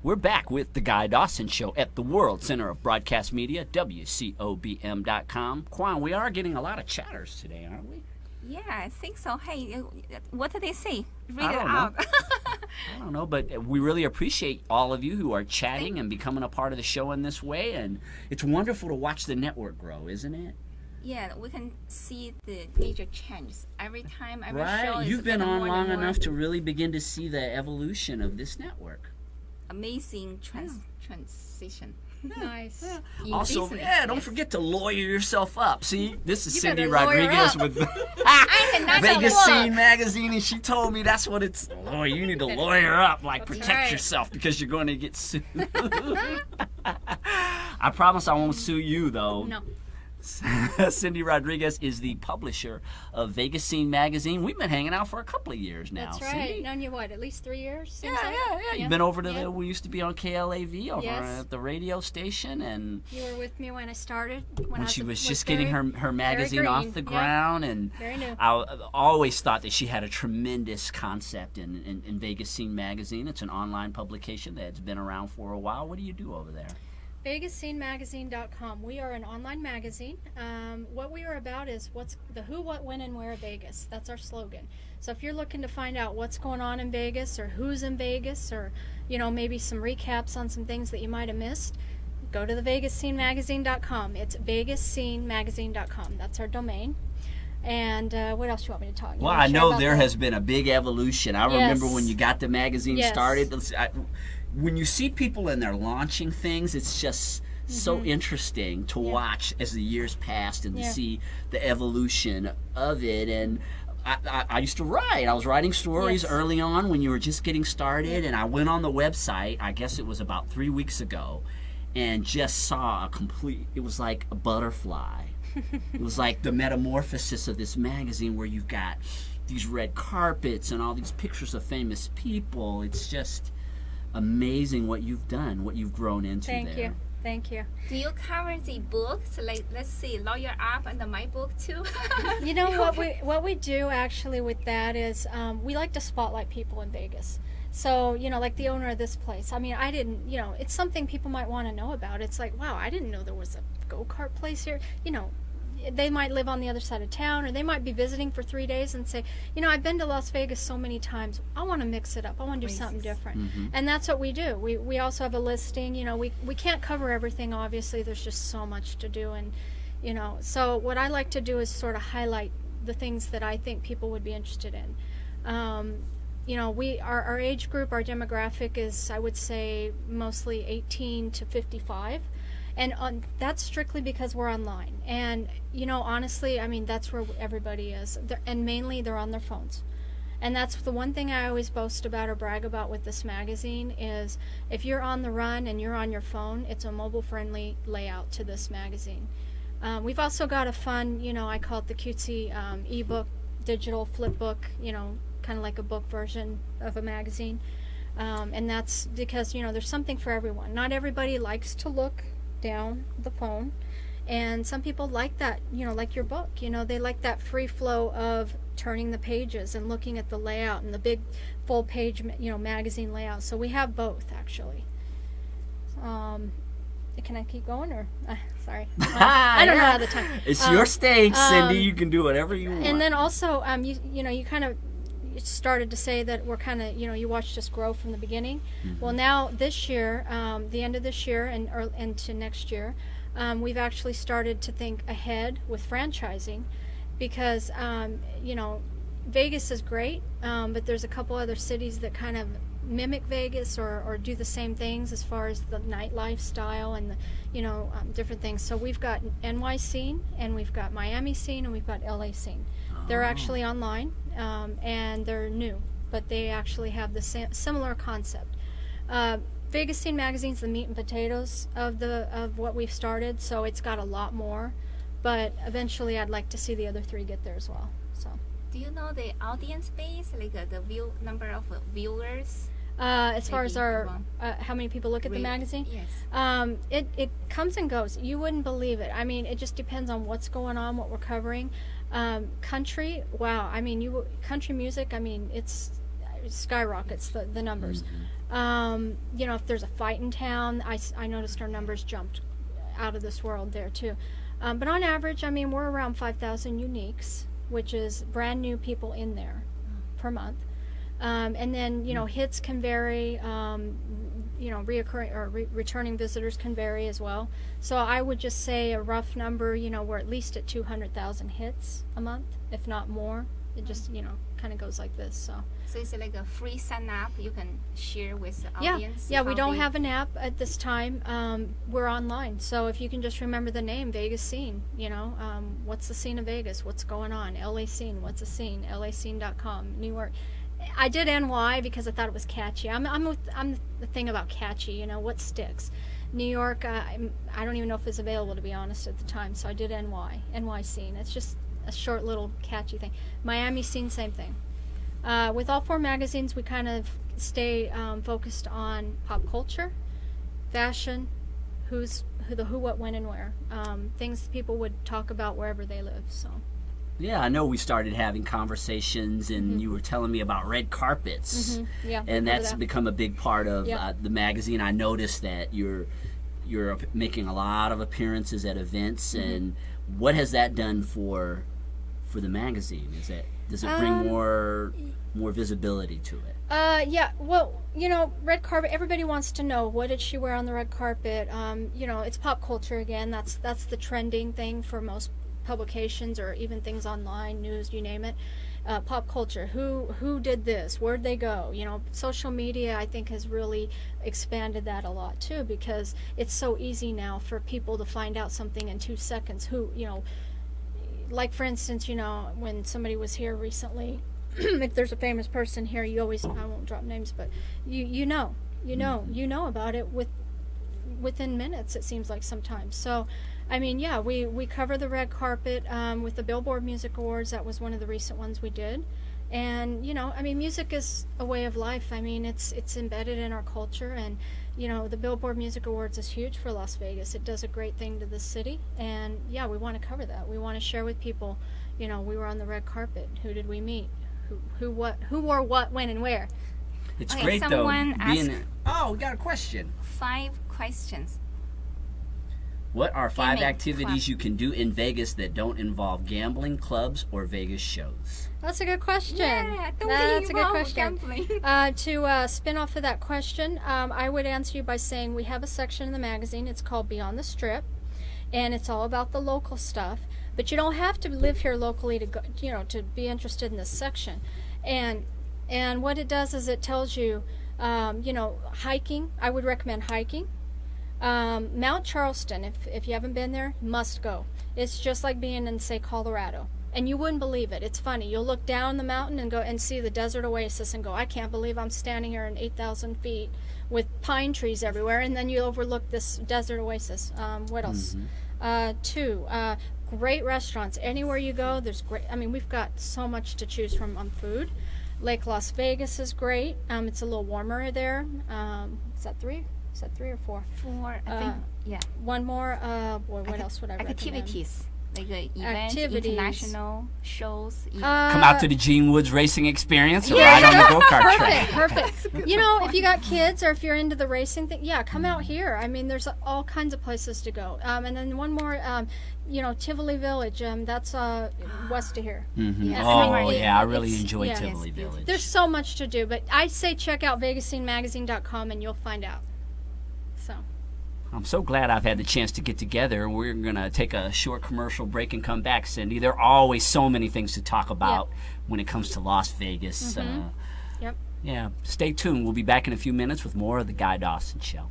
We're back with the Guy Dawson Show at the World Center of Broadcast Media, WCOBM.com. Quan, we are getting a lot of chatters today, aren't we? Yeah, I think so. Hey, what did they say? Read it out. I don't know, but we really appreciate all of you who are chatting and becoming a part of the show in this way, and it's wonderful to watch the network grow, isn't it? Yeah, we can see the major changes every time. Every show Right, is you've been on more long and more enough to really begin to see the evolution of this network. amazing transition. Nice. Also, don't forget to lawyer yourself up. See, this is You Cindy better lawyer Rodriguez up. with cannot Vegas look. Scene Magazine, and she told me that's what it's. Oh, you need to lawyer up, like protect right. yourself because you're going to get sued. I promise I won't sue you, though. No. Cindy Rodriguez is the publisher of Vegas Scene Magazine. We've been hanging out for a couple of years now. That's right. Cindy? Known you what? At least 3 years? Yeah. You've been over to we used to be on KLAV over Yes. at the radio station, and You were with me when I started. when she was just very- getting her magazine green. off the Yep. ground, and Very new. I always thought that she had a tremendous concept in Vegas Scene Magazine. It's an online publication that's been around for a while. What do you do over there? VegasSceneMagazine.com. We are an online magazine. What we are about is what's the who, what, when, and where of Vegas. That's our slogan. So if you're looking to find out what's going on in Vegas, or who's in Vegas, or maybe some recaps on some things that you might have missed, go to the VegasSceneMagazine.com. It's VegasSceneMagazine.com. That's our domain. And what else do you want me to talk about? Well, I know there has been a big evolution. I remember when you got the magazine started. When you see people and they're launching things, it's just so interesting to watch as the years passed and to see the evolution of it. And I used to write. I was writing stories early on when you were just getting started, and I went on the website, I guess it was about 3 weeks ago, and just saw it was like a butterfly. It was like the metamorphosis of this magazine where you've got these red carpets and all these pictures of famous people. It's just amazing what you've done, what you've grown into there. Thank you. Do you cover the books? Like, let's see, Lawyer Up and my book too? What we do actually with that is we like to spotlight people in Vegas. So, like the owner of this place. I mean, I didn't, it's something people might want to know about. It's like, wow, I didn't know there was a go-kart place here. They might live on the other side of town, or they might be visiting for 3 days and say, I've been to Las Vegas so many times. I want to mix it up. I want to do something different. And that's what we do. We also have a listing. We can't cover everything, obviously. There's just so much to do. And, so what I like to do is sort of highlight the things that I think people would be interested in. Our age group, our demographic is, I would say, mostly 18 to 55. And that's strictly because we're online. And, honestly, I mean, that's where everybody is. And mainly they're on their phones. And that's the one thing I always boast about or brag about with this magazine is if you're on the run and you're on your phone, it's a mobile-friendly layout to this magazine. We've also got a fun, I call it the cutesy ebook, digital flip book, kind of like a book version of a magazine. And that's because, there's something for everyone. Not everybody likes to look down the phone, and some people like that, like your book, they like that free flow of turning the pages and looking at the layout and the big full page magazine layout. So we have both actually. Can I keep going or sorry? I don't know how the time. It's your stage, Cindy. You can do whatever you want. And then also you kind of started to say that we're kind of, you watched us grow from the beginning. Well, now this year, the end of this year and into next year, we've actually started to think ahead with franchising because, Vegas is great, but there's a couple other cities that kind of mimic Vegas or do the same things as far as the nightlife style and the, different things. So we've got NY scene, and we've got Miami scene, and we've got LA scene. They're actually online, and they're new, but they actually have the similar concept. Vegas Scene Magazine's the meat and potatoes of what we've started, so it's got a lot more. But eventually, I'd like to see the other three get there as well. So. Do you know the audience base, like the number of viewers? As far as our how many people look at the magazine? Yes. It comes and goes. You wouldn't believe it. I mean, it just depends on what's going on, what we're covering. Country, wow. I mean, country music. I mean, skyrockets the numbers. You know, if there's a fight in town, I noticed our numbers jumped out of this world there too. But on average, I mean, we're around 5,000 uniques, which is brand new people in there per month. And then, you know, hits can vary, you know, reoccurring or returning visitors can vary as well. So I would just say a rough number, you know, we're at least at 200,000 hits a month, if not more. It just, you know, kind of goes like this. So it's like a free sign up you can share with the yeah, audience. yeah. We don't have an app at this time. We're online. So if you can just remember the name, Vegas Scene. You know, what's the scene of Vegas? What's going on? LA Scene. What's the scene? LAscene.com. New York. I did NY because I thought it was catchy. I'm the thing about catchy. You know, what sticks. New York. I don't even know if it's available, to be honest, at the time. So I did NY Scene. It's just a short little catchy thing. Miami Scene, same thing. With all 4 magazines, we kind of stay focused on pop culture, fashion, who, what, when, and where. Things people would talk about wherever they live. So. Yeah, I know we started having conversations, and you were telling me about red carpets, Yeah, and that's become a big part of the magazine. I noticed that you're making a lot of appearances at events, and what has that done for the magazine? Does it bring more visibility to it? Yeah, well, you know, red carpet, everybody wants to know, what did she wear on the red carpet? You know, it's pop culture again. That's the trending thing for most publications, or even things online, news, you name it. Pop culture, who did this, where'd they go? You know, social media, I think, has really expanded that a lot too, because it's so easy now for people to find out something in 2 seconds. Who, you know, like for instance, you know, when somebody was here recently, if there's a famous person here, you always, I won't drop names, but you know about it within minutes, it seems like sometimes. So I mean, yeah, we cover the red carpet with the Billboard Music Awards. That was one of the recent ones we did. And, you know, I mean, music is a way of life. I mean, it's embedded in our culture. And, you know, the Billboard Music Awards is huge for Las Vegas. It does a great thing to the city. And, yeah, we want to cover that. We want to share with people, you know, we were on the red carpet. Who did we meet? Who wore what, when, and where? It's okay, great, though. Someone asked Oh, we got a question. 5 questions. What are 5 activities you can do in Vegas that don't involve gambling, clubs, or Vegas shows? That's a good question. Yeah, that's a good question. Gambling. To spin off of that question, I would answer you by saying we have a section in the magazine. It's called Beyond the Strip, and it's all about the local stuff. But you don't have to live here locally to go, you know, to be interested in this section. And what it does is it tells you, you know, hiking. I would recommend hiking. Mount Charleston, if you haven't been there, must go. It's just like being in, say, Colorado, and you wouldn't believe it. It's funny. You'll look down the mountain and go and see the desert oasis and go, I can't believe I'm standing here in 8,000 feet with pine trees everywhere, and then you overlook this desert oasis. What else? 2, great restaurants. Anywhere you go, there's great. I mean, we've got so much to choose from on food. Lake Las Vegas is great. It's a little warmer there. Is that 3? Is that 3 or 4? 4, I think. Yeah. One more. Boy, what else would I recommend? Activities. Like events, international shows. Come out to the Gene Woods Racing Experience or ride on the go-kart track. Perfect. You know, if you got kids or if you're into the racing thing, yeah, come out here. I mean, there's all kinds of places to go. And then one more, you know, Tivoli Village. That's west of here. Yes. I really enjoy Tivoli Village. There's so much to do, but I say check out VegasSceneMagazine.com and you'll find out. So. I'm so glad I've had the chance to get together. We're going to take a short commercial break and come back, Cindy. There are always so many things to talk about when it comes to Las Vegas. Yep. Yeah, stay tuned. We'll be back in a few minutes with more of The Guy Dawson Show.